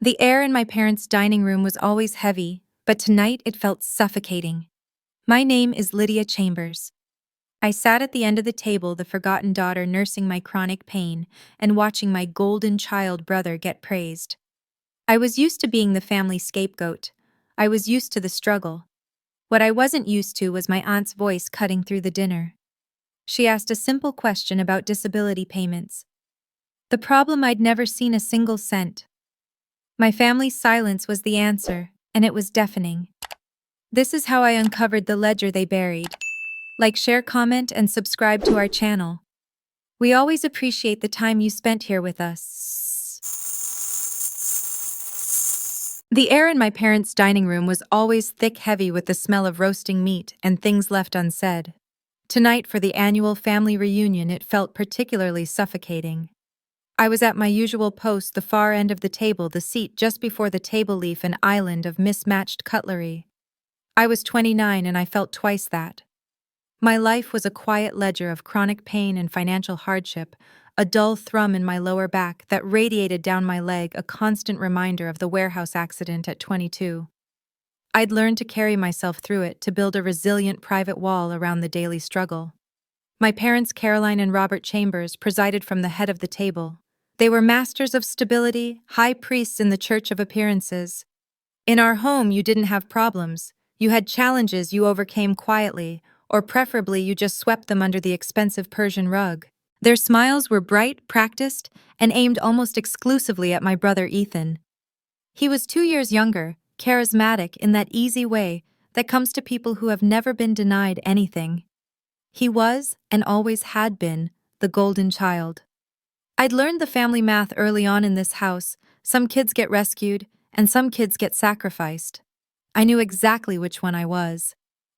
The air in my parents' dining room was always heavy, but tonight it felt suffocating. My name is Lydia Chambers. I sat at the end of the table, the forgotten daughter nursing my chronic pain and watching my golden child brother get praised. I was used to being the family scapegoat. I was used to the struggle. What I wasn't used to was my aunt's voice cutting through the dinner. She asked a simple question about disability payments. The problem I'd never seen a single cent. My family's silence was the answer, and it was deafening. This is how I uncovered the ledger they buried. Like, share, comment, and subscribe to our channel. We always appreciate the time you spent here with us. The air in my parents' dining room was always thick, heavy with the smell of roasting meat and things left unsaid. Tonight, for the annual family reunion, it felt particularly suffocating. I was at my usual post, the far end of the table, the seat just before the table leaf, an island of mismatched cutlery. I was 29 and I felt twice that. My life was a quiet ledger of chronic pain and financial hardship, a dull thrum in my lower back that radiated down my leg, a constant reminder of the warehouse accident at 22. I'd learned to carry myself through it, to build a resilient private wall around the daily struggle. My parents, Caroline and Robert Chambers, presided from the head of the table. They were masters of stability, high priests in the church of appearances. In our home, you didn't have problems. You had challenges you overcame quietly, or preferably you just swept them under the expensive Persian rug. Their smiles were bright, practiced, and aimed almost exclusively at my brother Ethan. He was 2 years younger, charismatic in that easy way that comes to people who have never been denied anything. He was, and always had been, the golden child. I'd learned the family math early on in this house. Some kids get rescued, and some kids get sacrificed. I knew exactly which one I was.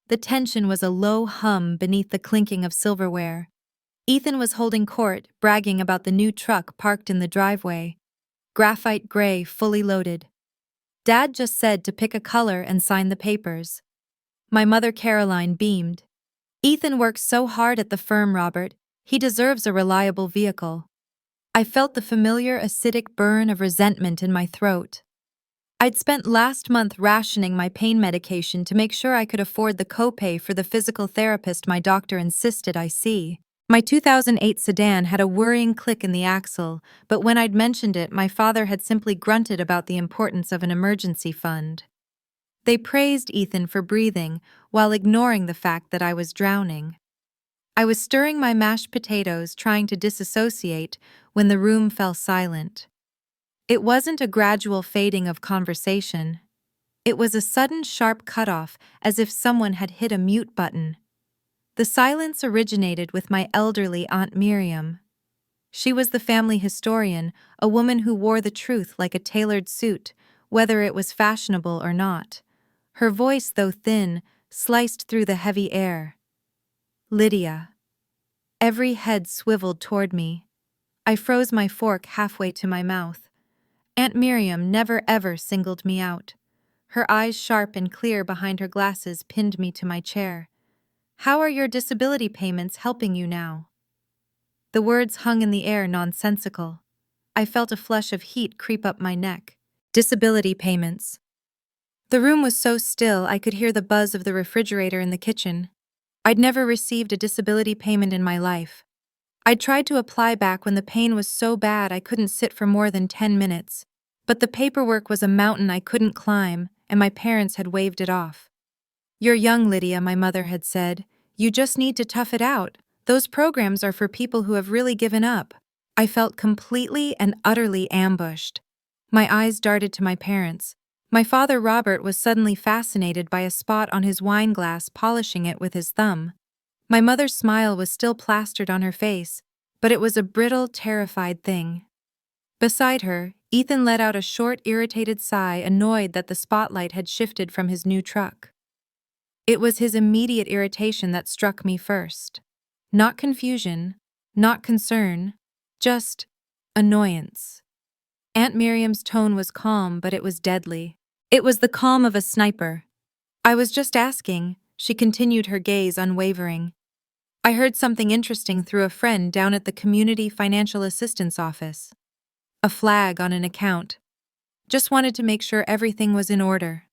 The tension was a low hum beneath the clinking of silverware. Ethan was holding court, bragging about the new truck parked in the driveway. Graphite gray, fully loaded. Dad just said to pick a color and sign the papers. My mother, Caroline, beamed. Ethan works so hard at the firm, Robert. He deserves a reliable vehicle. I felt the familiar acidic burn of resentment in my throat. I'd spent last month rationing my pain medication to make sure I could afford the copay for the physical therapist my doctor insisted I see. My 2008 sedan had a worrying click in the axle, but when I'd mentioned it, my father had simply grunted about the importance of an emergency fund. They praised Ethan for breathing, while ignoring the fact that I was drowning. I was stirring my mashed potatoes, trying to disassociate, when the room fell silent. It wasn't a gradual fading of conversation. It was a sudden sharp cutoff, as if someone had hit a mute button. The silence originated with my elderly Aunt Miriam. She was the family historian, a woman who wore the truth like a tailored suit, whether it was fashionable or not. Her voice, though thin, sliced through the heavy air. Lydia. Every head swiveled toward me. I froze my fork halfway to my mouth. Aunt Miriam never ever singled me out. Her eyes, sharp and clear behind her glasses, pinned me to my chair. How are your disability payments helping you now? The words hung in the air, nonsensical. I felt a flush of heat creep up my neck. Disability payments. The room was so still I could hear the buzz of the refrigerator in the kitchen. I'd never received a disability payment in my life. I'd tried to apply back when the pain was so bad I couldn't sit for more than 10 minutes. But the paperwork was a mountain I couldn't climb, and my parents had waved it off. You're young, Lydia, my mother had said. You just need to tough it out. Those programs are for people who have really given up. I felt completely and utterly ambushed. My eyes darted to my parents. My father, Robert, was suddenly fascinated by a spot on his wine glass, polishing it with his thumb. My mother's smile was still plastered on her face, but it was a brittle, terrified thing. Beside her, Ethan let out a short, irritated sigh, annoyed that the spotlight had shifted from his new truck. It was his immediate irritation that struck me first. Not confusion, not concern, just annoyance. Aunt Miriam's tone was calm, but it was deadly. It was the calm of a sniper. I was just asking, she continued, her gaze unwavering. I heard something interesting through a friend down at the Community Financial Assistance Office. A flag on an account. Just wanted to make sure everything was in order.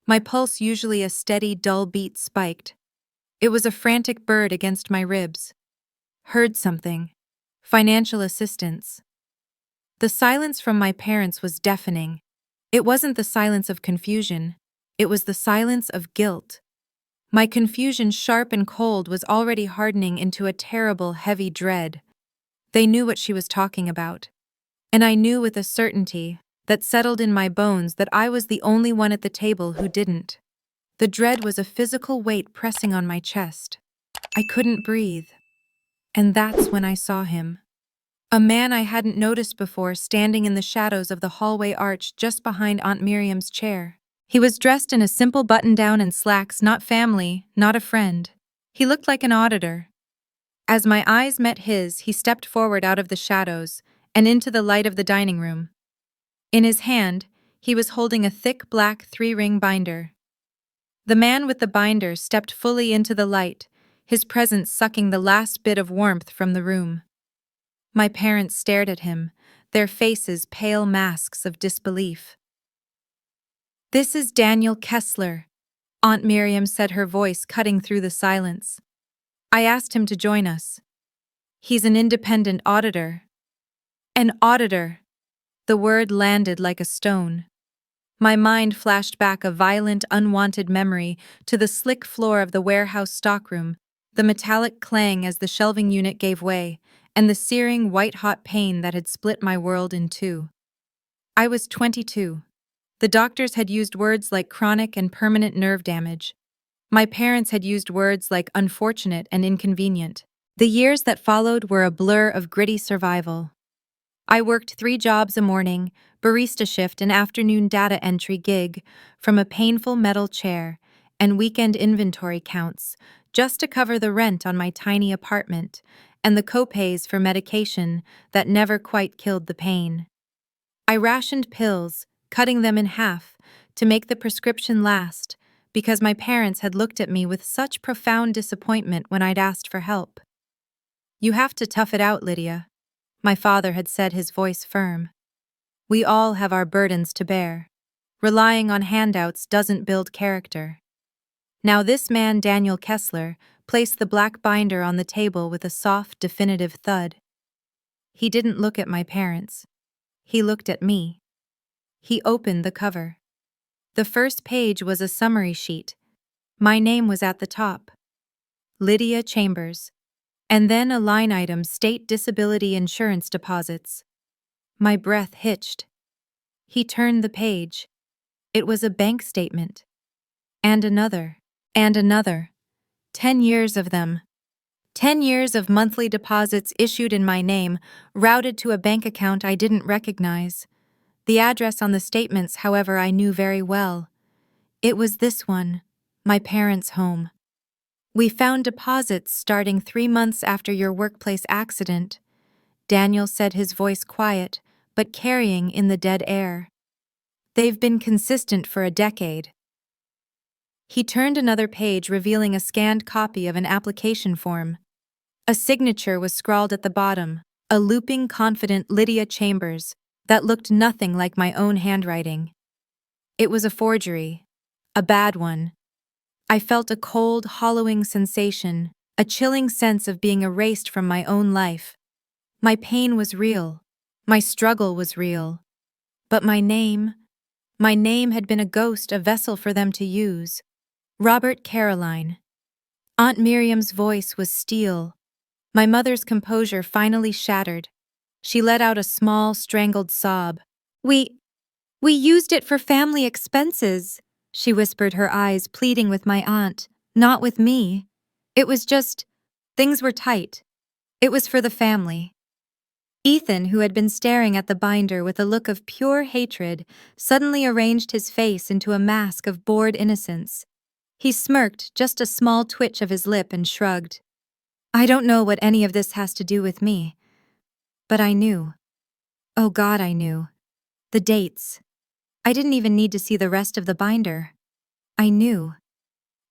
My pulse, usually a steady, dull beat, spiked. It was a frantic bird against my ribs. Heard something. Financial assistance. The silence from my parents was deafening. It wasn't the silence of confusion. It was the silence of guilt. My confusion, sharp and cold, was already hardening into a terrible, heavy dread. They knew what she was talking about. And I knew with a certainty that settled in my bones that I was the only one at the table who didn't. The dread was a physical weight pressing on my chest. I couldn't breathe. And that's when I saw him. A man I hadn't noticed before, standing in the shadows of the hallway arch just behind Aunt Miriam's chair. He was dressed in a simple button-down and slacks, not family, not a friend. He looked like an auditor. As my eyes met his, he stepped forward out of the shadows and into the light of the dining room. In his hand, he was holding a thick black 3-ring binder. The man with the binder stepped fully into the light, his presence sucking the last bit of warmth from the room. My parents stared at him, their faces pale masks of disbelief. "This is Daniel Kessler," Aunt Miriam said, her voice cutting through the silence. "I asked him to join us. He's an independent auditor." An auditor! The word landed like a stone. My mind flashed back a violent, unwanted memory to the slick floor of the warehouse stockroom, the metallic clang as the shelving unit gave way, and the searing, white-hot pain that had split my world in two. I was 22. The doctors had used words like chronic and permanent nerve damage. My parents had used words like unfortunate and inconvenient. The years that followed were a blur of gritty survival. I worked 3 jobs a morning, barista shift, and afternoon data entry gig from a painful metal chair, and weekend inventory counts, just to cover the rent on my tiny apartment and the co-pays for medication that never quite killed the pain. I rationed pills, cutting them in half to make the prescription last, because my parents had looked at me with such profound disappointment when I'd asked for help. "You have to tough it out, Lydia," my father had said, his voice firm. "We all have our burdens to bear. Relying on handouts doesn't build character." Now this man, Daniel Kessler, placed the black binder on the table with a soft, definitive thud. He didn't look at my parents. He looked at me. He opened the cover. The first page was a summary sheet. My name was at the top. Lydia Chambers. And then a line item: state disability insurance deposits. My breath hitched. He turned the page. It was a bank statement. And another. And another. 10 years of them. 10 years of monthly deposits issued in my name, routed to a bank account I didn't recognize. The address on the statements, however, I knew very well. It was this one, my parents' home. "We found deposits starting 3 months after your workplace accident," Daniel said, his voice quiet, but carrying in the dead air. "They've been consistent for a decade." He turned another page, revealing a scanned copy of an application form. A signature was scrawled at the bottom, a looping, confident Lydia Chambers, that looked nothing like my own handwriting. It was a forgery, a bad one. I felt a cold, hollowing sensation, a chilling sense of being erased from my own life. My pain was real. My struggle was real. But my name had been a ghost, a vessel for them to use. Robert Caroline. Aunt Miriam's voice was steel. My mother's composure finally shattered. She let out a small, strangled sob. We used it for family expenses," she whispered, her eyes pleading with my aunt, not with me. "It was just, things were tight. It was for the family." Ethan, who had been staring at the binder with a look of pure hatred, suddenly arranged his face into a mask of bored innocence. He smirked, just a small twitch of his lip, and shrugged. "I don't know what any of this has to do with me. But I knew. Oh God, I knew. The dates. I didn't even need to see the rest of the binder. I knew.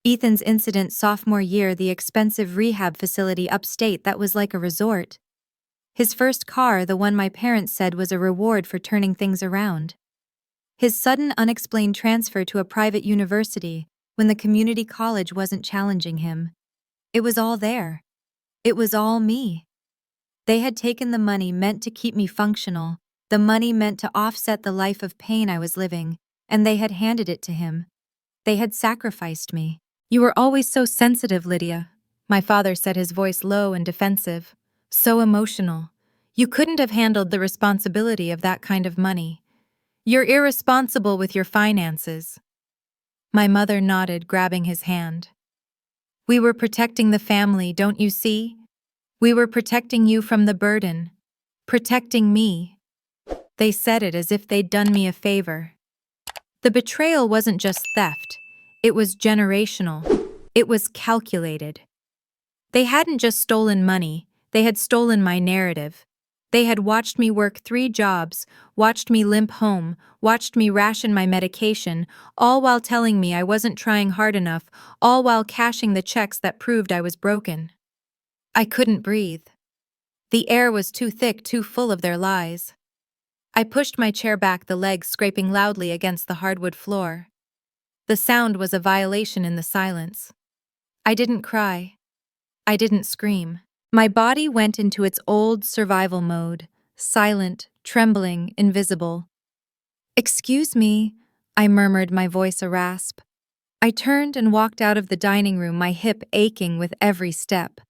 Ethan's incident sophomore year, the expensive rehab facility upstate that was like a resort. His first car, the one my parents said was a reward for turning things around. His sudden unexplained transfer to a private university when the community college wasn't challenging him. It was all there. It was all me. They had taken the money meant to keep me functional, the money meant to offset the life of pain I was living, and they had handed it to him. They had sacrificed me. "You were always so sensitive, Lydia," my father said, his voice low and defensive. "So emotional. You couldn't have handled the responsibility of that kind of money. You're irresponsible with your finances." My mother nodded, grabbing his hand. "We were protecting the family, don't you see? We were protecting you from the burden. Protecting me." They said it as if they'd done me a favor. The betrayal wasn't just theft. It was generational. It was calculated. They hadn't just stolen money, they had stolen my narrative. They had watched me work 3 jobs, watched me limp home, watched me ration my medication, all while telling me I wasn't trying hard enough, all while cashing the checks that proved I was broken. I couldn't breathe. The air was too thick, too full of their lies. I pushed my chair back, the legs scraping loudly against the hardwood floor. The sound was a violation in the silence. I didn't cry. I didn't scream. My body went into its old survival mode, silent, trembling, invisible. "Excuse me," I murmured, my voice a rasp. I turned and walked out of the dining room, my hip aching with every step.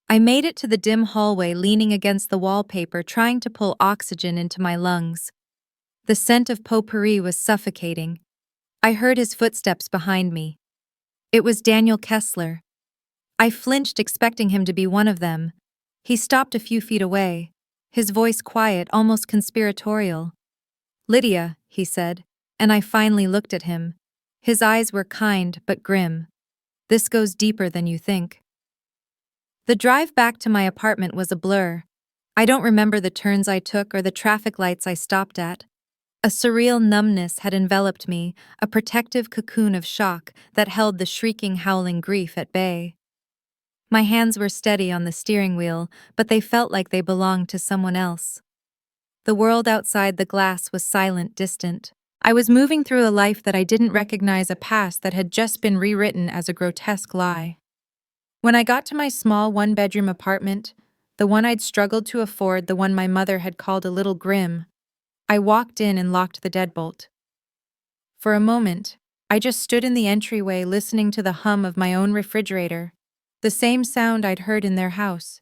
I made it to the dim hallway, leaning against the wallpaper, trying to pull oxygen into my lungs. The scent of potpourri was suffocating. I heard his footsteps behind me. It was Daniel Kessler. I flinched, expecting him to be one of them. He stopped a few feet away, his voice quiet, almost conspiratorial. "Lydia," he said, and I finally looked at him. His eyes were kind but grim. "This goes deeper than you think." The drive back to my apartment was a blur. I don't remember the turns I took or the traffic lights I stopped at. A surreal numbness had enveloped me, a protective cocoon of shock that held the shrieking, howling grief at bay. My hands were steady on the steering wheel, but they felt like they belonged to someone else. The world outside the glass was silent, distant. I was moving through a life that I didn't recognize, a past that had just been rewritten as a grotesque lie. When I got to my small one-bedroom apartment, the one I'd struggled to afford, the one my mother had called a little grim, I walked in and locked the deadbolt. For a moment, I just stood in the entryway, listening to the hum of my own refrigerator, the same sound I'd heard in their house.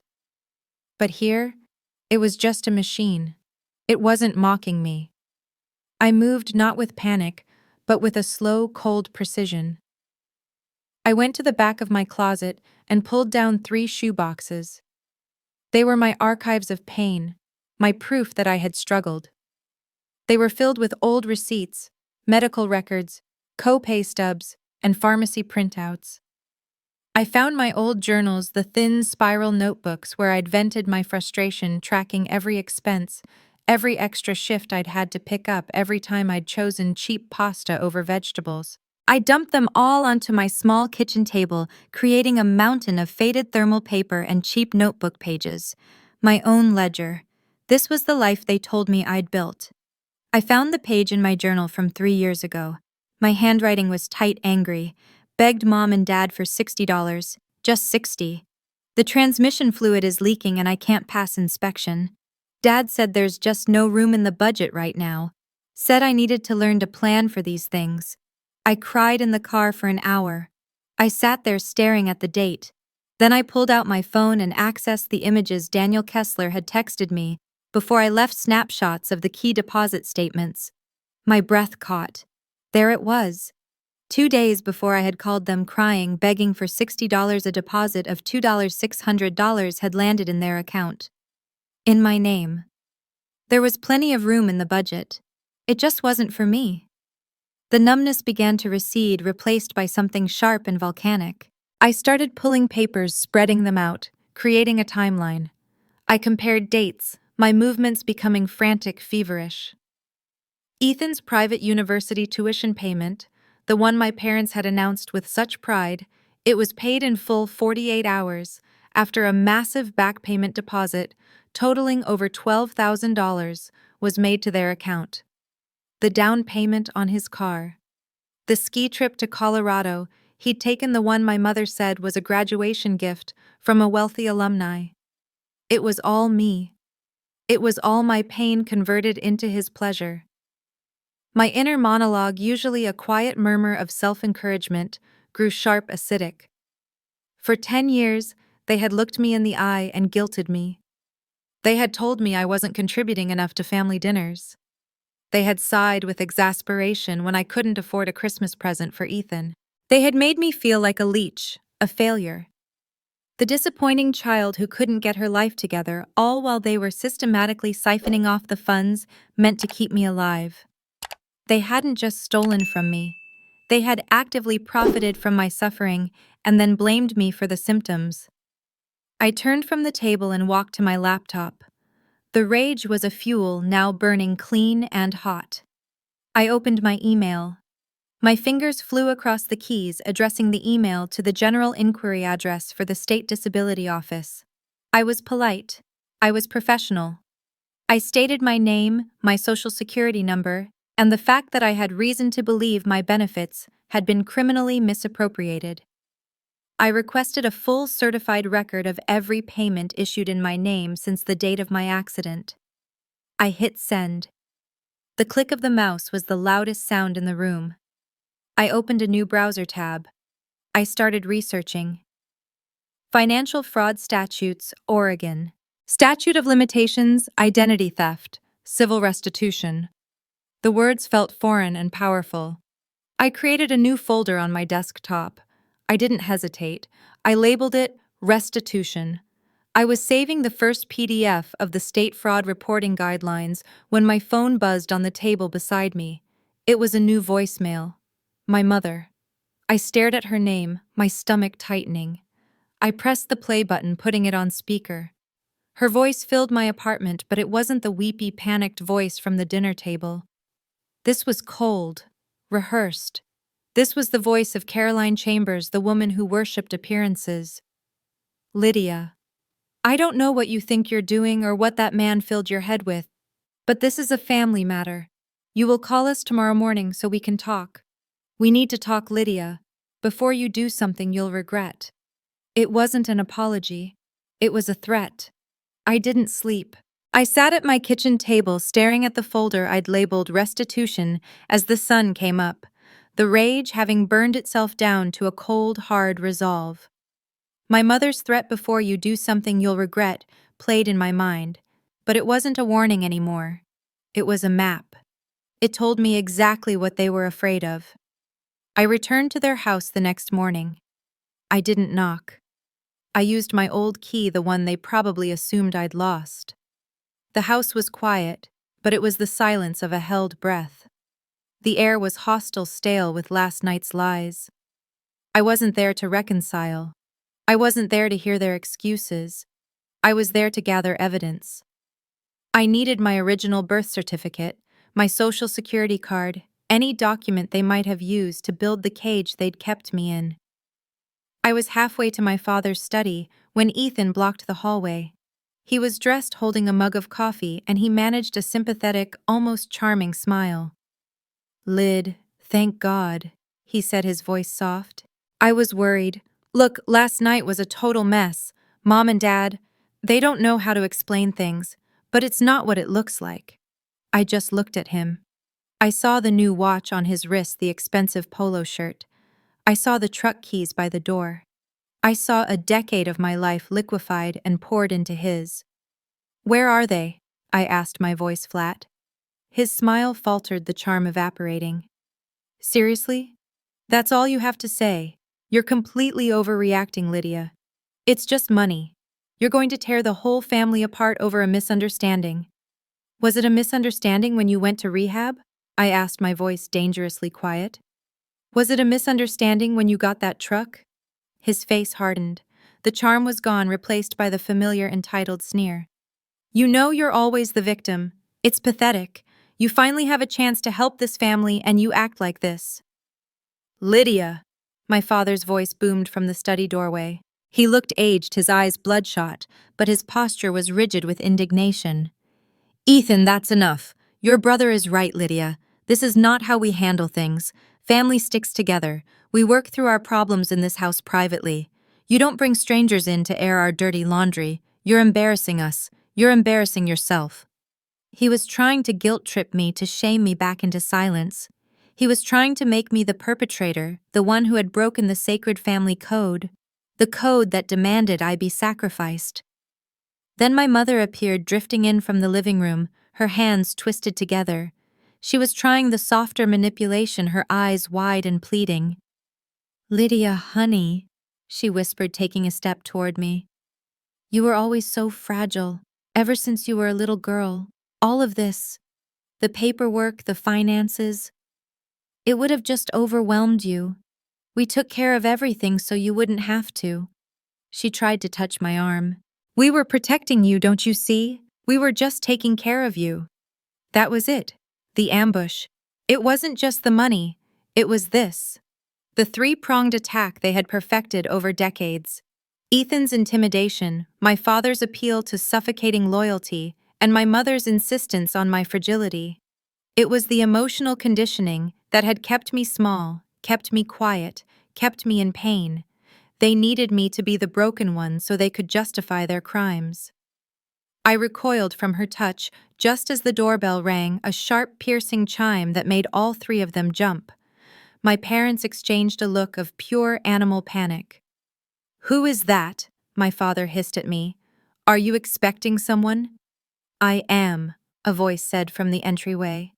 But here, it was just a machine. It wasn't mocking me. I moved not with panic, but with a slow, cold precision. I went to the back of my closet and pulled down 3 shoeboxes. They were my archives of pain, my proof that I had struggled. They were filled with old receipts, medical records, co-pay stubs, and pharmacy printouts. I found my old journals, the thin spiral notebooks where I'd vented my frustration, tracking every expense, every extra shift I'd had to pick up, every time I'd chosen cheap pasta over vegetables. I dumped them all onto my small kitchen table, creating a mountain of faded thermal paper and cheap notebook pages. My own ledger. This was the life they told me I'd built. I found the page in my journal from 3 years ago. My handwriting was tight, angry. Begged Mom and Dad for $60, just 60. The transmission fluid is leaking and I can't pass inspection. Dad said there's just no room in the budget right now. Said I needed to learn to plan for these things. I cried in the car for an hour. I sat there staring at the date. Then I pulled out my phone and accessed the images Daniel Kessler had texted me before I left, snapshots of the key deposit statements. My breath caught. There it was. 2 days before I had called them crying, begging for $60, a deposit of $2,600 had landed in their account. In my name. There was plenty of room in the budget. It just wasn't for me. The numbness began to recede, replaced by something sharp and volcanic. I started pulling papers, spreading them out, creating a timeline. I compared dates, my movements becoming frantic, feverish. Ethan's private university tuition payment, the one my parents had announced with such pride, it was paid in full 48 hours, after a massive back payment deposit, totaling over $12,000, was made to their account. the down payment on his car, the ski trip to Colorado. He'd taken the one my mother said was a graduation gift from a wealthy alumni. It was all me. It was all my pain converted into his pleasure. My inner monologue, usually a quiet murmur of self-encouragement, grew sharp, acidic. For 10 years, they had looked me in the eye and guilted me. They had told me I wasn't contributing enough to family dinners. They had sighed with exasperation when I couldn't afford a Christmas present for Ethan. They had made me feel like a leech, a failure. The disappointing child who couldn't get her life together, all while they were systematically siphoning off the funds meant to keep me alive. They hadn't just stolen from me. They had actively profited from my suffering and then blamed me for the symptoms. I turned from the table and walked to my laptop. The rage was a fuel now burning clean and hot. I opened my email. My fingers flew across the keys, addressing the email to the general inquiry address for the State Disability Office. I was polite. I was professional. I stated my name, my social security number, and the fact that I had reason to believe my benefits had been criminally misappropriated. I requested a full certified record of every payment issued in my name since the date of my accident. I hit send. The click of the mouse was the loudest sound in the room. I opened a new browser tab. I started researching. Financial fraud statutes, Oregon. Statute of limitations, identity theft, civil restitution. The words felt foreign and powerful. I created a new folder on my desktop. I didn't hesitate. I labeled it restitution. I was saving the first PDF of the state fraud reporting guidelines when my phone buzzed on the table beside me. It was a new voicemail. My mother. I stared at her name, my stomach tightening. I pressed the play button, putting it on speaker. Her voice filled my apartment, but it wasn't the weepy, panicked voice from the dinner table. This was cold, rehearsed. This was the voice of Lydia Chambers, the woman who worshipped appearances. Lydia. I don't know what you think you're doing or what that man filled your head with, but this is a family matter. You will call us tomorrow morning so we can talk. We need to talk, Lydia, before you do something you'll regret. It wasn't an apology. It was a threat. I didn't sleep. I sat at my kitchen table staring at the folder I'd labeled restitution as the sun came up, the rage having burned itself down to a cold, hard resolve. My mother's threat, before you do something you'll regret, played in my mind, but it wasn't a warning anymore. It was a map. It told me exactly what they were afraid of. I returned to their house the next morning. I didn't knock. I used my old key, the one they probably assumed I'd lost. The house was quiet, but it was the silence of a held breath. The air was hostile, stale with last night's lies. I wasn't there to reconcile. I wasn't there to hear their excuses. I was there to gather evidence. I needed my original birth certificate, my social security card, any document they might have used to build the cage they'd kept me in. I was halfway to my father's study when Ethan blocked the hallway. He was dressed, holding a mug of coffee, and he managed a sympathetic, almost charming smile. "Lyd, thank God," he said, his voice soft. I was worried. "Look, last night was a total mess. Mom and Dad, they don't know how to explain things, but it's not what it looks like." I just looked at him. I saw the new watch on his wrist, the expensive polo shirt. I saw the truck keys by the door. I saw a decade of my life liquefied and poured into his. "Where are they?" I asked, my voice flat. His smile faltered, the charm evaporating. "Seriously? That's all you have to say? You're completely overreacting, Lydia. It's just money. You're going to tear the whole family apart over a misunderstanding." "Was it a misunderstanding when you went to rehab?" I asked, my voice dangerously quiet. "Was it a misunderstanding when you got that truck?" His face hardened. The charm was gone, replaced by the familiar, entitled sneer. "You know you're always the victim. It's pathetic. You finally have a chance to help this family and you act like this." "Lydia!" My father's voice boomed from the study doorway. He looked aged, his eyes bloodshot, but his posture was rigid with indignation. "Ethan, that's enough. Your brother is right, Lydia. This is not how we handle things. Family sticks together. We work through our problems in this house privately. You don't bring strangers in to air our dirty laundry. You're embarrassing us. You're embarrassing yourself. He was trying to guilt-trip me to shame me back into silence. He was trying to make me the perpetrator, the one who had broken the sacred family code, the code that demanded I be sacrificed. Then my mother appeared drifting in from the living room, her hands twisted together. She was trying the softer manipulation, her eyes wide and pleading. "Lydia, honey," she whispered, taking a step toward me. "You were always so fragile, ever since you were a little girl. All of this, the paperwork, the finances, it would have just overwhelmed you. We took care of everything so you wouldn't have to." She tried to touch my arm. "We were protecting you, don't you see? We were just taking care of you." That was it. The ambush. It wasn't just the money. It was this. The three-pronged attack they had perfected over decades. Ethan's intimidation, my father's appeal to suffocating loyalty, and my mother's insistence on my fragility. It was the emotional conditioning that had kept me small, kept me quiet, kept me in pain. They needed me to be the broken one so they could justify their crimes. I recoiled from her touch just as the doorbell rang, a sharp, piercing chime that made all three of them jump. My parents exchanged a look of pure animal panic. "Who is that?" my father hissed at me. "Are you expecting someone?" "I am," a voice said from the entryway.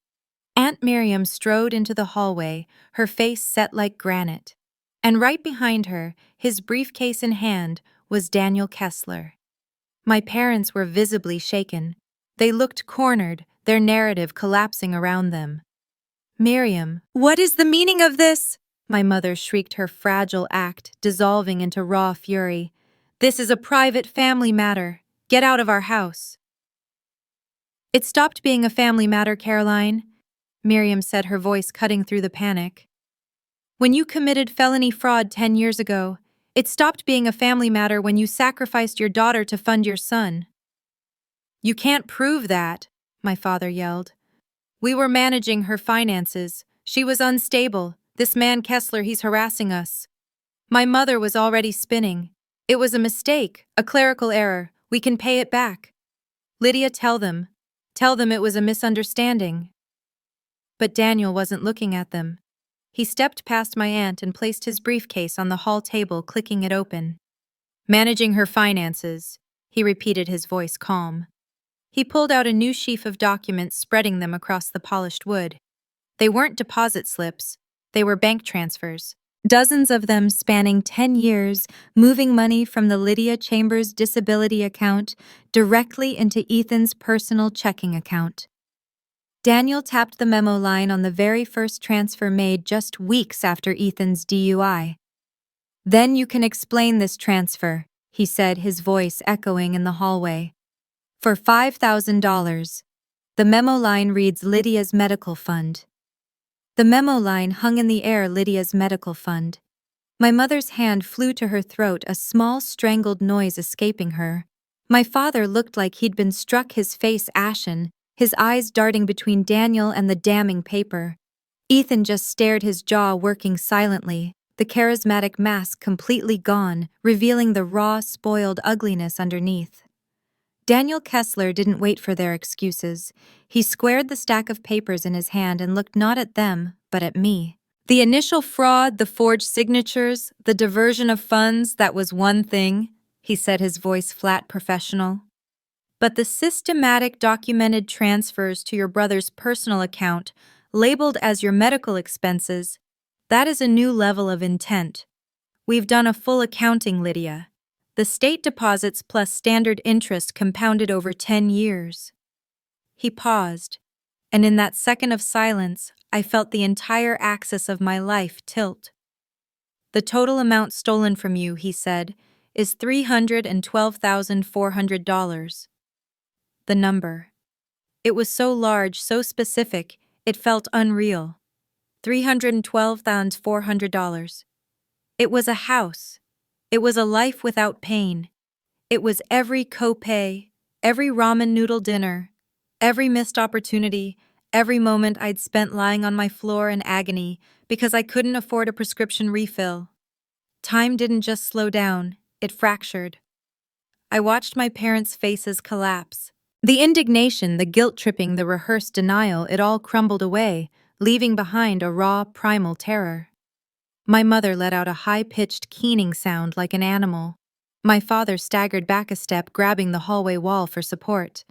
Aunt Miriam strode into the hallway, her face set like granite. And right behind her, his briefcase in hand, was Daniel Kessler. My parents were visibly shaken. They looked cornered, their narrative collapsing around them. "Miriam, what is the meaning of this?" my mother shrieked, her fragile act dissolving into raw fury. "This is a private family matter. Get out of our house." "It stopped being a family matter, Caroline," Miriam said, her voice cutting through the panic. "When you committed felony fraud 10 years ago, it stopped being a family matter when you sacrificed your daughter to fund your son." "You can't prove that," my father yelled. "We were managing her finances. She was unstable. This man Kessler, he's harassing us." My mother was already spinning. "It was a mistake, a clerical error. We can pay it back." "Lydia, tell them. Tell them it was a misunderstanding." But Daniel wasn't looking at them. He stepped past my aunt and placed his briefcase on the hall table, clicking it open. "Managing her finances," he repeated, his voice calm. He pulled out a new sheaf of documents, spreading them across the polished wood. They weren't deposit slips, they were bank transfers. Dozens of them spanning 10 years, moving money from the Lydia Chambers disability account directly into Ethan's personal checking account. Daniel tapped the memo line on the very first transfer made just weeks after Ethan's DUI. "Then you can explain this transfer," he said, his voice echoing in the hallway. "For $5,000. The memo line reads Lydia's medical fund." The memo line hung in the air, Lydia's medical fund. My mother's hand flew to her throat, a small strangled noise escaping her. My father looked like he'd been struck, his face ashen, his eyes darting between Daniel and the damning paper. Ethan just stared, his jaw working silently, the charismatic mask completely gone, revealing the raw, spoiled ugliness underneath. Daniel Kessler didn't wait for their excuses. He squared the stack of papers in his hand and looked not at them, but at me. "The initial fraud, the forged signatures, the diversion of funds, that was one thing," he said, his voice flat, professional. "But the systematic documented transfers to your brother's personal account, labeled as your medical expenses, that is a new level of intent. We've done a full accounting, Lydia. The state deposits plus standard interest compounded over 10 years. He paused, and in that second of silence, I felt the entire axis of my life tilt. "The total amount stolen from you," he said, "is $312,400. The number. It was so large, so specific, it felt unreal. $312,400. It was a house. It was a life without pain. It was every copay, every ramen noodle dinner, every missed opportunity, Every moment I'd spent lying on my floor in agony because I couldn't afford a prescription refill. Time didn't just slow down, it fractured. I watched my parents' faces collapse. The indignation, the guilt-tripping, the rehearsed denial, it all crumbled away, leaving behind a raw, primal terror. My mother let out a high-pitched, keening sound like an animal. My father staggered back a step, grabbing the hallway wall for support.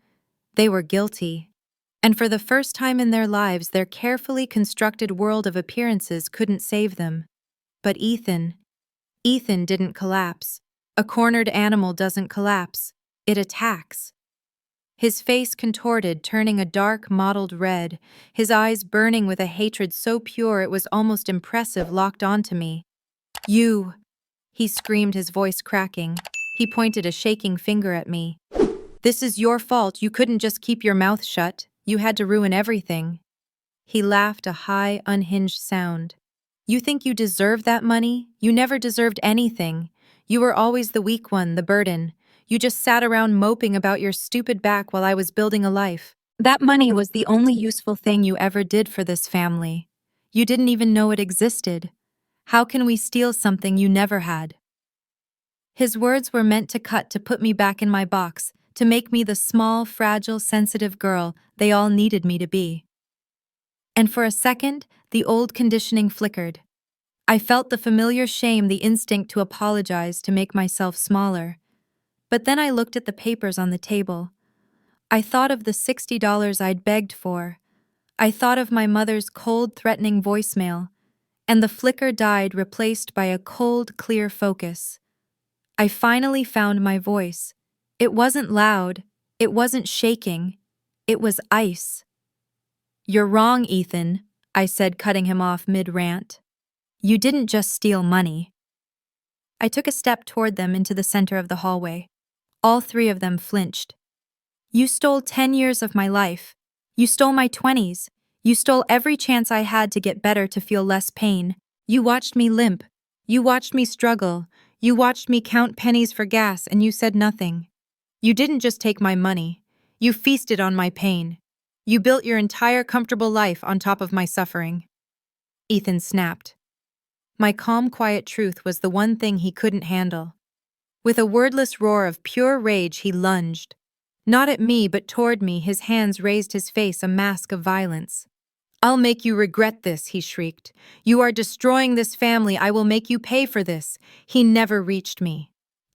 They were guilty. And for the first time in their lives, their carefully constructed world of appearances couldn't save them. But Ethan didn't collapse. A cornered animal doesn't collapse. It attacks. His face contorted, turning a dark, mottled red, his eyes burning with a hatred so pure it was almost impressive, locked onto me. "You!" he screamed, his voice cracking. He pointed a shaking finger at me. "This is your fault. You couldn't just keep your mouth shut. You had to ruin everything." He laughed, a high, unhinged sound. "You think you deserve that money? You never deserved anything. You were always the weak one, the burden. You just sat around moping about your stupid back while I was building a life. That money was the only useful thing you ever did for this family. You didn't even know it existed. How can we steal something you never had?" His words were meant to cut, to put me back in my box, to make me the small, fragile, sensitive girl they all needed me to be. And for a second, the old conditioning flickered. I felt the familiar shame, the instinct to apologize, to make myself smaller. But then I looked at the papers on the table. I thought of the $60 I'd begged for. I thought of my mother's cold, threatening voicemail, and the flicker died, replaced by a cold, clear focus. I finally found my voice. It wasn't loud. It wasn't shaking. It was ice. "You're wrong, Ethan," I said, cutting him off mid-rant. "You didn't just steal money." I took a step toward them into the center of the hallway. All three of them flinched. "You stole 10 years of my life. You stole my 20s. You stole every chance I had to get better, to feel less pain. You watched me limp. You watched me struggle. You watched me count pennies for gas, and you said nothing. You didn't just take my money. You feasted on my pain. You built your entire comfortable life on top of my suffering." Ethan snapped. My calm, quiet truth was the one thing he couldn't handle. With a wordless roar of pure rage, he lunged. Not at me, but toward me, his hands raised, his face a mask of violence. "I'll make you regret this," he shrieked. "You are destroying this family. I will make you pay for this." He never reached me.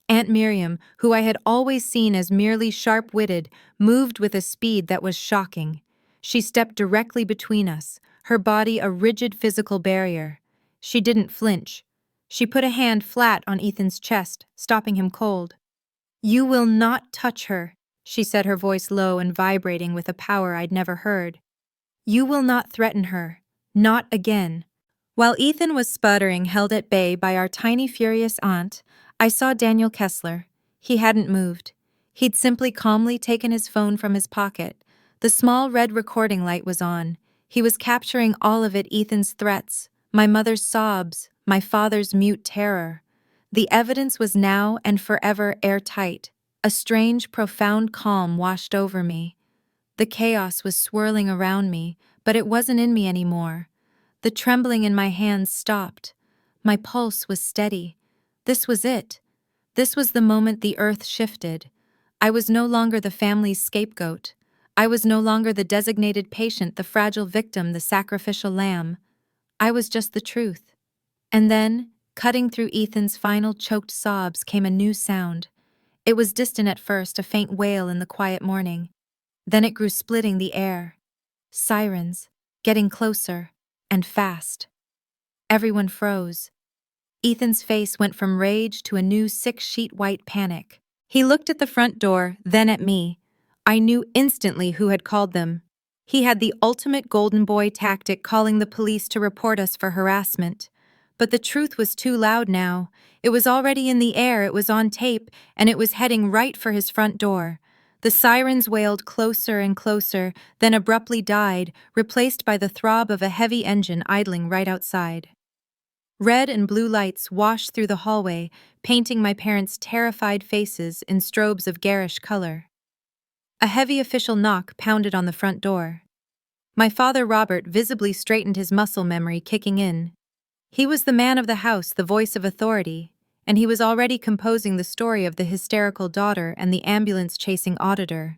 Aunt Miriam, who I had always seen as merely sharp-witted, moved with a speed that was shocking. She stepped directly between us, her body a rigid physical barrier. She didn't flinch. She put a hand flat on Ethan's chest, stopping him cold. "You will not touch her," she said, her voice low and vibrating with a power I'd never heard. "You will not threaten her. Not again." While Ethan was sputtering, held at bay by our tiny, furious aunt, I saw Daniel Kessler. He hadn't moved. He'd simply calmly taken his phone from his pocket. The small red recording light was on. He was capturing all of it: Ethan's threats, my mother's sobs, my father's mute terror. The evidence was now and forever airtight. A strange, profound calm washed over me. The chaos was swirling around me, but it wasn't in me anymore. The trembling in my hands stopped. My pulse was steady. This was it. This was the moment the earth shifted. I was no longer the family's scapegoat. I was no longer the designated patient, the fragile victim, the sacrificial lamb. I was just the truth. And then, cutting through Ethan's final choked sobs, came a new sound. It was distant at first, a faint wail in the quiet morning. Then it grew, splitting the air. Sirens, getting closer, and fast. Everyone froze. Ethan's face went from rage to a new six-sheet white panic. He looked at the front door, then at me. I knew instantly who had called them. He had the ultimate golden boy tactic, calling the police to report us for harassment. But the truth was too loud now. It was already in the air, it was on tape, and it was heading right for his front door. The sirens wailed closer and closer, then abruptly died, replaced by the throb of a heavy engine idling right outside. Red and blue lights washed through the hallway, painting my parents' terrified faces in strobes of garish color. A heavy official knock pounded on the front door. My father Robert visibly straightened, his muscle memory kicking in. He was the man of the house, the voice of authority, and he was already composing the story of the hysterical daughter and the ambulance-chasing auditor.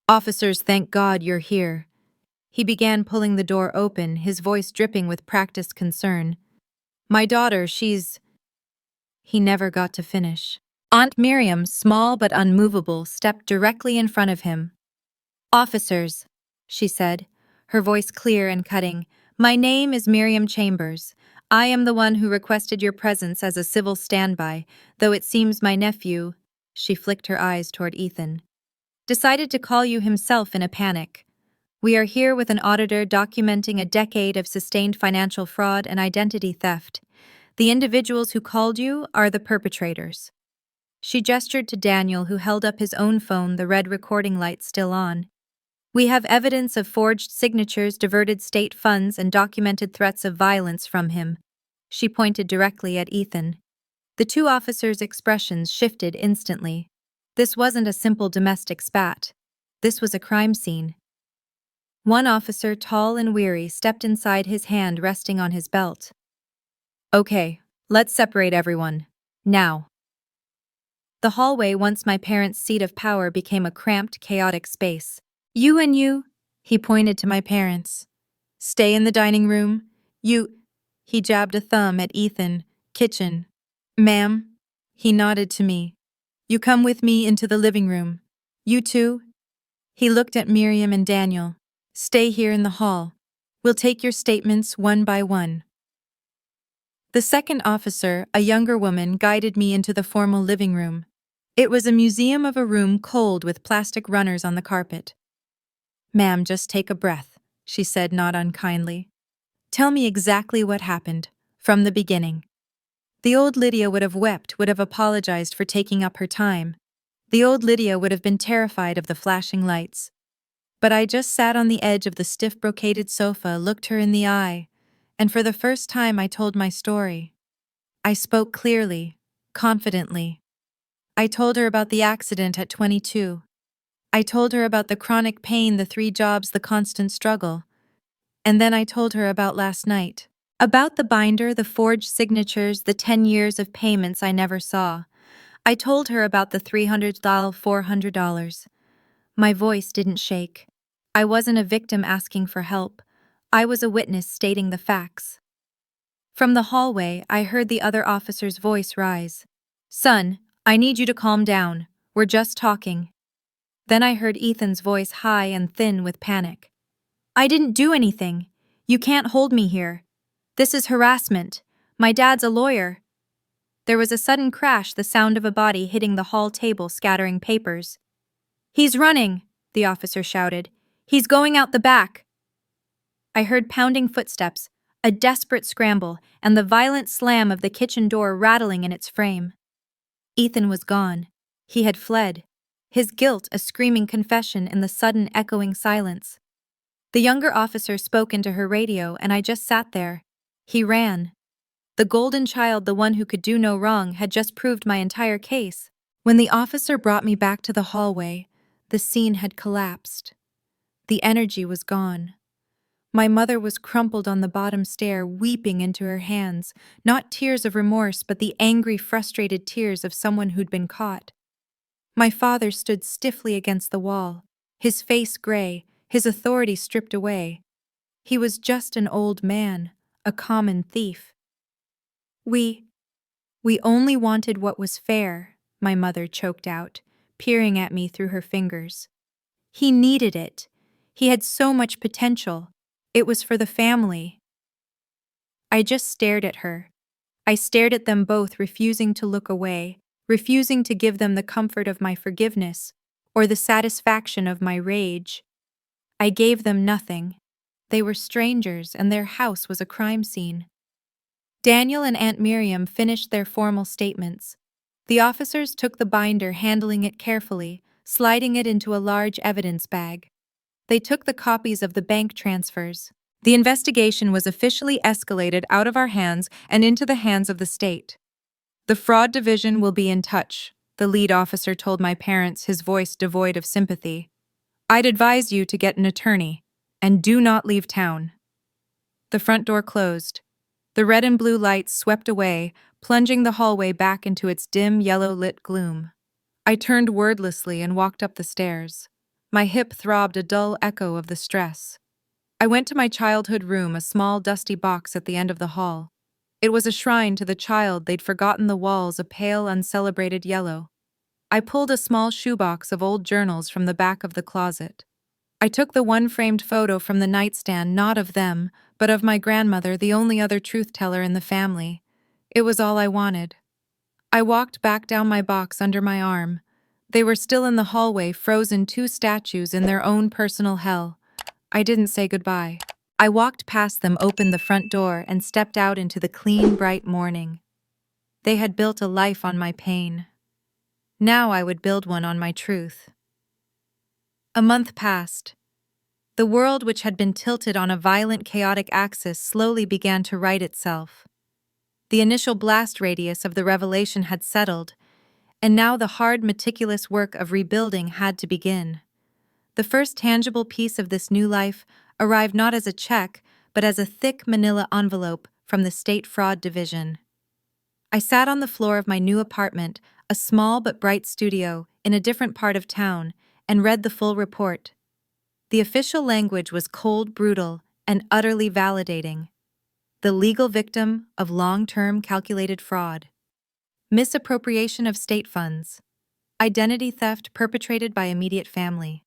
"Officers, thank God you're here." He began pulling the door open, his voice dripping with practiced concern. "My daughter, she's—" He never got to finish. Aunt Miriam, small but unmovable, stepped directly in front of him. "Officers," she said, her voice clear and cutting, "my name is Miriam Chambers. I am the one who requested your presence as a civil standby, though it seems my nephew," she flicked her eyes toward Ethan, "decided to call you himself in a panic. We are here with an auditor documenting a decade of sustained financial fraud and identity theft. The individuals who called you are the perpetrators." She gestured to Daniel, who held up his own phone, the red recording light still on. "We have evidence of forged signatures, diverted state funds, and documented threats of violence from him." She pointed directly at Ethan. The two officers' expressions shifted instantly. This wasn't a simple domestic spat. This was a crime scene. One officer, tall and weary, stepped inside, his hand resting on his belt. "Okay, let's separate everyone. Now." The hallway, once my parents' seat of power, became a cramped, chaotic space. "You and you," he pointed to my parents. "Stay in the dining room. You," he jabbed a thumb at Ethan, "kitchen." "Ma'am," he nodded to me. "You come with me into the living room. You two," he looked at Miriam and Daniel, "stay here in the hall. We'll take your statements one by one." The second officer, a younger woman, guided me into the formal living room. It was a museum of a room, cold with plastic runners on the carpet. "Ma'am, just take a breath," she said, not unkindly. "Tell me exactly what happened, from the beginning." The old Lydia would have wept, would have apologized for taking up her time. The old Lydia would have been terrified of the flashing lights. But I just sat on the edge of the stiff brocaded sofa, looked her in the eye, and for the first time I told my story. I spoke clearly, confidently. I told her about the accident at 22. I told her about the chronic pain, the 3 jobs, the constant struggle. And then I told her about last night. About the binder, the forged signatures, the 10 years of payments I never saw. I told her about the $300, $400. My voice didn't shake. I wasn't a victim asking for help. I was a witness stating the facts. From the hallway, I heard the other officer's voice rise. "Son, I need you to calm down. We're just talking." Then I heard Ethan's voice, high and thin with panic. "I didn't do anything. You can't hold me here. This is harassment. My dad's a lawyer." There was a sudden crash, the sound of a body hitting the hall table, scattering papers. "He's running," the officer shouted. "He's going out the back." I heard pounding footsteps, a desperate scramble, and the violent slam of the kitchen door rattling in its frame. Ethan was gone. He had fled. His guilt a screaming confession in the sudden echoing silence. The younger officer spoke into her radio, and I just sat there. He ran. The golden child, the one who could do no wrong, had just proved my entire case. When the officer brought me back to the hallway, the scene had collapsed. The energy was gone. My mother was crumpled on the bottom stair, weeping into her hands, not tears of remorse, but the angry, frustrated tears of someone who'd been caught. My father stood stiffly against the wall, his face gray, his authority stripped away. He was just an old man, a common thief. We only wanted what was fair," my mother choked out, peering at me through her fingers. "He needed it. He had so much potential. It was for the family." I just stared at her. I stared at them both, refusing to look away, refusing to give them the comfort of my forgiveness or the satisfaction of my rage. I gave them nothing. They were strangers, and their house was a crime scene. Daniel and Aunt Miriam finished their formal statements. The officers took the binder, handling it carefully, sliding it into a large evidence bag. They took the copies of the bank transfers. The investigation was officially escalated out of our hands and into the hands of the state. "The fraud division will be in touch," the lead officer told my parents, his voice devoid of sympathy. "I'd advise you to get an attorney. And do not leave town. The front door closed. The red and blue lights swept away, plunging the hallway back into its dim, yellow-lit gloom. I turned wordlessly and walked up the stairs. My hip throbbed a dull echo of the stress. I went to my childhood room, a small, dusty box at the end of the hall. It was a shrine to the child they'd forgotten, the walls a pale, uncelebrated yellow. I pulled a small shoebox of old journals from the back of the closet. I took the one framed photo from the nightstand, not of them, but of my grandmother, the only other truth-teller in the family. It was all I wanted. I walked back down my box under my arm. They were still in the hallway, frozen, two statues in their own personal hell. I didn't say goodbye. I walked past them, opened the front door, and stepped out into the clean, bright morning. They had built a life on my pain. Now I would build one on my truth. A month passed. The world, which had been tilted on a violent, chaotic axis, slowly began to right itself. The initial blast radius of the revelation had settled, and now the hard, meticulous work of rebuilding had to begin. The first tangible piece of this new life arrived not as a check, but as a thick manila envelope from the State Fraud Division. I sat on the floor of my new apartment, a small but bright studio in a different part of town, and read the full report. The official language was cold, brutal, and utterly validating. The legal victim of long-term calculated fraud. Misappropriation of state funds. Identity theft perpetrated by immediate family.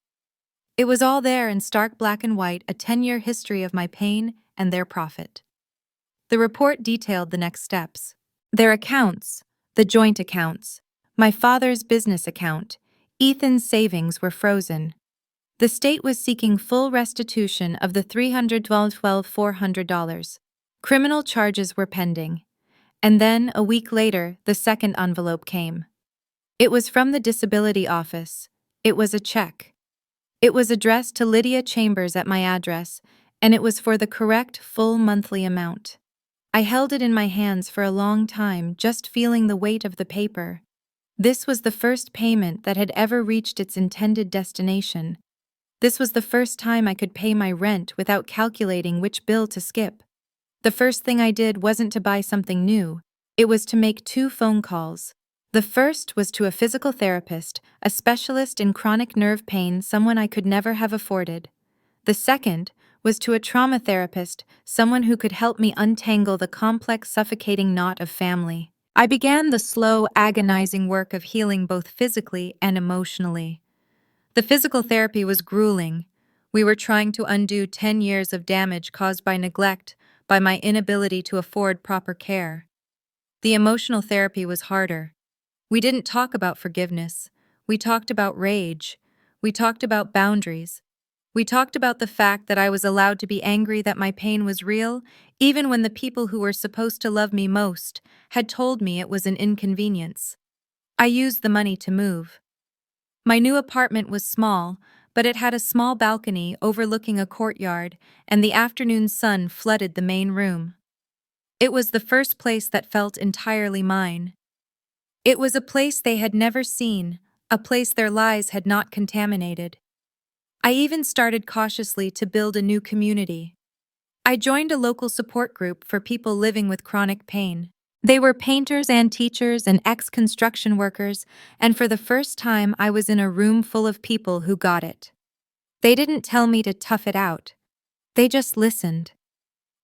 It was all there in stark black and white, a 10-year history of my pain and their profit. The report detailed the next steps. Their accounts, the joint accounts, my father's business account, Ethan's savings were frozen. The state was seeking full restitution of the $400. Criminal charges were pending. And then, a week later, the second envelope came. It was from the disability office. It was a check. It was addressed to Lydia Chambers at my address, and it was for the correct full monthly amount. I held it in my hands for a long time, just feeling the weight of the paper. This was the first payment that had ever reached its intended destination. This was the first time I could pay my rent without calculating which bill to skip. The first thing I did wasn't to buy something new. It was to make 2 phone calls. The first was to a physical therapist, a specialist in chronic nerve pain, someone I could never have afforded. The second was to a trauma therapist, someone who could help me untangle the complex, suffocating knot of family. I began the slow, agonizing work of healing both physically and emotionally. The physical therapy was grueling. We were trying to undo 10 years of damage caused by neglect, by my inability to afford proper care. The emotional therapy was harder. We didn't talk about forgiveness. We talked about rage. We talked about boundaries. We talked about the fact that I was allowed to be angry, that my pain was real, even when the people who were supposed to love me most had told me it was an inconvenience. I used the money to move. My new apartment was small, but it had a small balcony overlooking a courtyard, and the afternoon sun flooded the main room. It was the first place that felt entirely mine. It was a place they had never seen, a place their lies had not contaminated. I even started cautiously to build a new community. I joined a local support group for people living with chronic pain. They were painters and teachers and ex-construction workers, and for the first time I was in a room full of people who got it. They didn't tell me to tough it out. They just listened.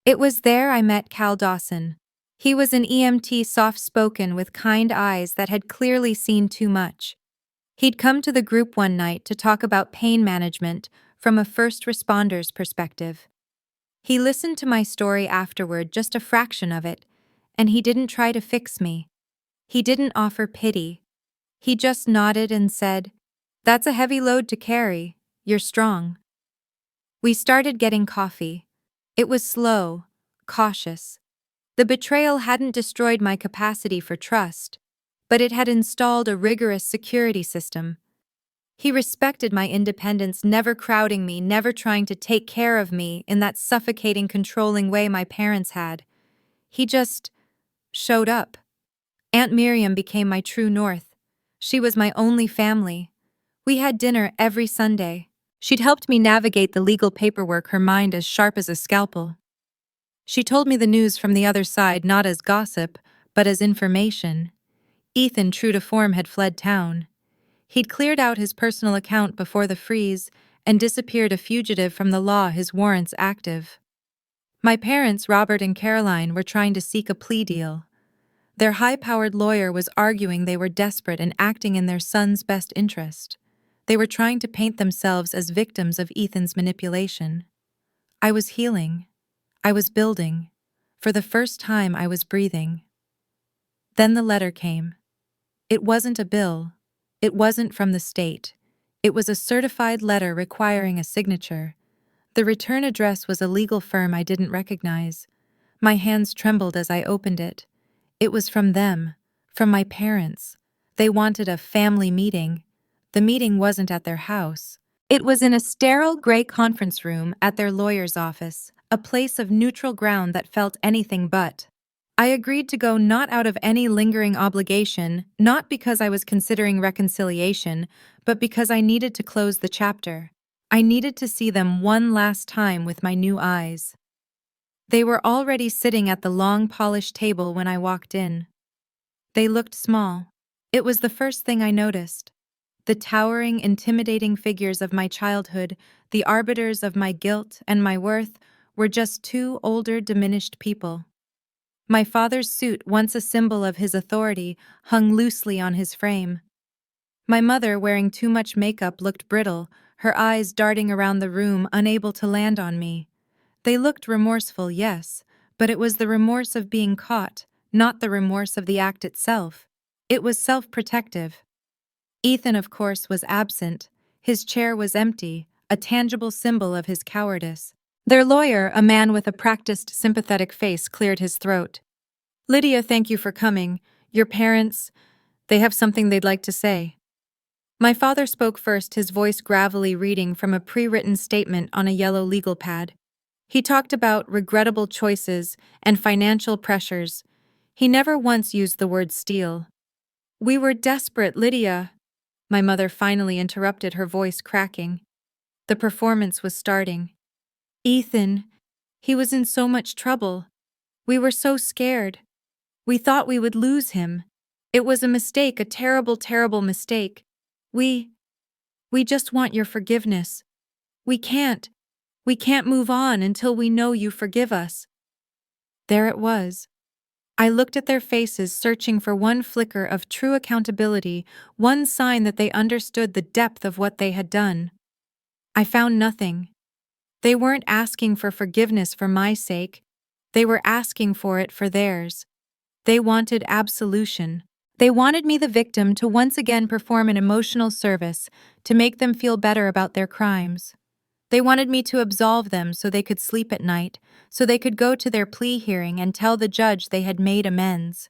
It was there I met Cal Dawson. He was an EMT, soft-spoken with kind eyes that had clearly seen too much. He'd come to the group one night to talk about pain management from a first responder's perspective. He listened to my story afterward, just a fraction of it, and he didn't try to fix me. He didn't offer pity. He just nodded and said, "That's a heavy load to carry. You're strong." We started getting coffee. It was slow, cautious. The betrayal hadn't destroyed my capacity for trust, but it had installed a rigorous security system. He respected my independence, never crowding me, never trying to take care of me in that suffocating, controlling way my parents had. He just showed up. Aunt Miriam became my true north. She was my only family. We had dinner every Sunday. She'd helped me navigate the legal paperwork, her mind as sharp as a scalpel. She told me the news from the other side not as gossip, but as information. Ethan, true to form, had fled town. He'd cleared out his personal account before the freeze and disappeared a fugitive from the law, his warrants active. My parents, Robert and Caroline, were trying to seek a plea deal. Their high-powered lawyer was arguing they were desperate and acting in their son's best interest. They were trying to paint themselves as victims of Ethan's manipulation. I was healing. I was building. For the first time, I was breathing. Then the letter came. It wasn't a bill. It wasn't from the state. It was a certified letter requiring a signature. The return address was a legal firm I didn't recognize. My hands trembled as I opened it. It was from them, from my parents. They wanted a family meeting. The meeting wasn't at their house. It was in a sterile gray conference room at their lawyer's office, a place of neutral ground that felt anything but. I agreed to go, not out of any lingering obligation, not because I was considering reconciliation, but because I needed to close the chapter. I needed to see them one last time with my new eyes. They were already sitting at the long polished table when I walked in. They looked small. It was the first thing I noticed. The towering, intimidating figures of my childhood, the arbiters of my guilt and my worth, were just two older, diminished people. My father's suit, once a symbol of his authority, hung loosely on his frame. My mother, wearing too much makeup, looked brittle, her eyes darting around the room, unable to land on me. They looked remorseful, yes, but it was the remorse of being caught, not the remorse of the act itself. It was self-protective. Ethan, of course, was absent. His chair was empty, a tangible symbol of his cowardice. Their lawyer, a man with a practiced, sympathetic face, cleared his throat. "Lydia, thank you for coming. Your parents, they have something they'd like to say." My father spoke first, his voice gravelly, reading from a pre-written statement on a yellow legal pad. He talked about regrettable choices and financial pressures. He never once used the word steal. "We were desperate, Lydia." My mother finally interrupted, her voice cracking. The performance was starting. "Ethan, he was in so much trouble. We were so scared. We thought we would lose him. It was a mistake, a terrible, terrible mistake. We just want your forgiveness. We can't move on until we know you forgive us." There it was. I looked at their faces, searching for one flicker of true accountability, one sign that they understood the depth of what they had done. I found nothing. They weren't asking for forgiveness for my sake. They were asking for it for theirs. They wanted absolution. They wanted me, the victim, to once again perform an emotional service, to make them feel better about their crimes. They wanted me to absolve them so they could sleep at night, so they could go to their plea hearing and tell the judge they had made amends.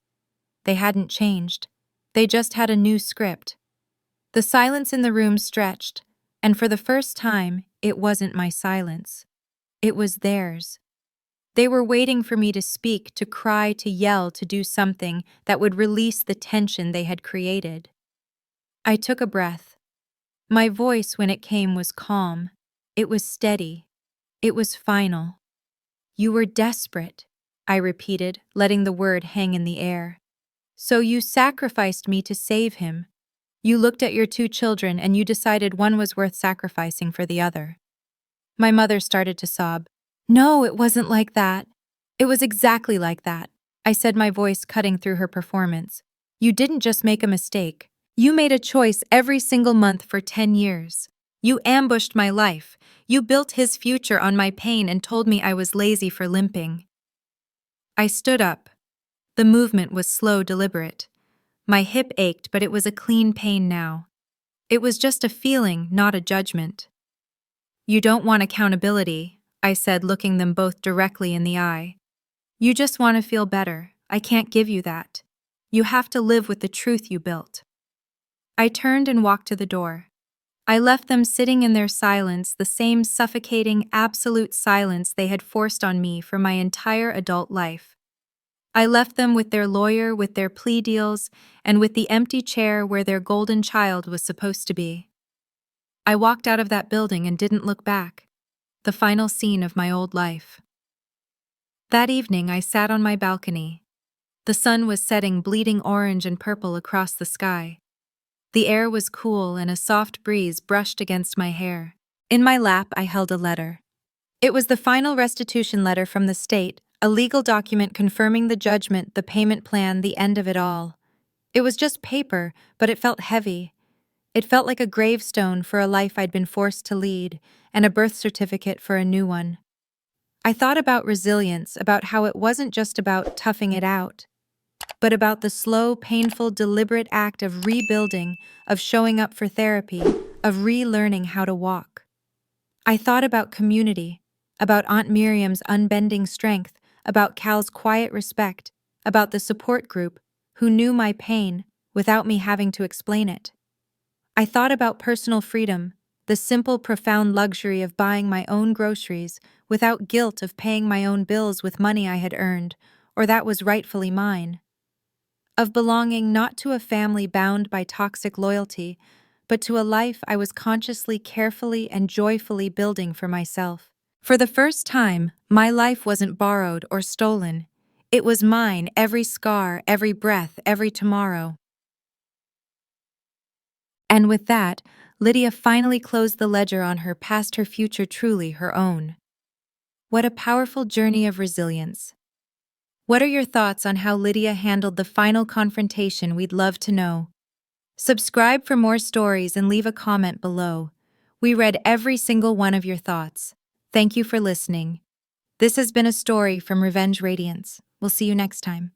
They hadn't changed. They just had a new script. The silence in the room stretched, and for the first time, it wasn't my silence. It was theirs. They were waiting for me to speak, to cry, to yell, to do something that would release the tension they had created. I took a breath. My voice, when it came, was calm. It was steady. It was final. "You were desperate," I repeated, letting the word hang in the air. "So you sacrificed me to save him. You looked at your two children and you decided one was worth sacrificing for the other." My mother started to sob. "No, it wasn't like that. It was exactly like that," I said, my voice cutting through her performance. "You didn't just make a mistake. You made a choice every single month for 10 years. You ambushed my life. You built his future on my pain and told me I was lazy for limping." I stood up. The movement was slow, deliberate. My hip ached, but it was a clean pain now. It was just a feeling, not a judgment. "You don't want accountability," I said, looking them both directly in the eye. "You just want to feel better. I can't give you that. You have to live with the truth you built." I turned and walked to the door. I left them sitting in their silence, the same suffocating, absolute silence they had forced on me for my entire adult life. I left them with their lawyer, with their plea deals, and with the empty chair where their golden child was supposed to be. I walked out of that building and didn't look back. The final scene of my old life. That evening, I sat on my balcony. The sun was setting bleeding orange and purple across the sky. The air was cool and a soft breeze brushed against my hair. In my lap, I held a letter. It was the final restitution letter from the state, a legal document confirming the judgment, the payment plan, the end of it all. It was just paper, but it felt heavy. It felt like a gravestone for a life I'd been forced to lead, and a birth certificate for a new one. I thought about resilience, about how it wasn't just about toughing it out, but about the slow, painful, deliberate act of rebuilding, of showing up for therapy, of relearning how to walk. I thought about community, about Aunt Miriam's unbending strength, about Cal's quiet respect, about the support group who knew my pain without me having to explain it. I thought about personal freedom, the simple, profound luxury of buying my own groceries without guilt of paying my own bills with money I had earned, or that was rightfully mine. Of belonging not to a family bound by toxic loyalty, but to a life I was consciously, carefully, and joyfully building for myself. For the first time, my life wasn't borrowed or stolen. It was mine, every scar, every breath, every tomorrow. And with that, Lydia finally closed the ledger on her past, her future truly her own. What a powerful journey of resilience. What are your thoughts on how Lydia handled the final confrontation? We'd love to know. Subscribe for more stories and leave a comment below. We read every single one of your thoughts. Thank you for listening. This has been a story from Radiance. We'll see you next time.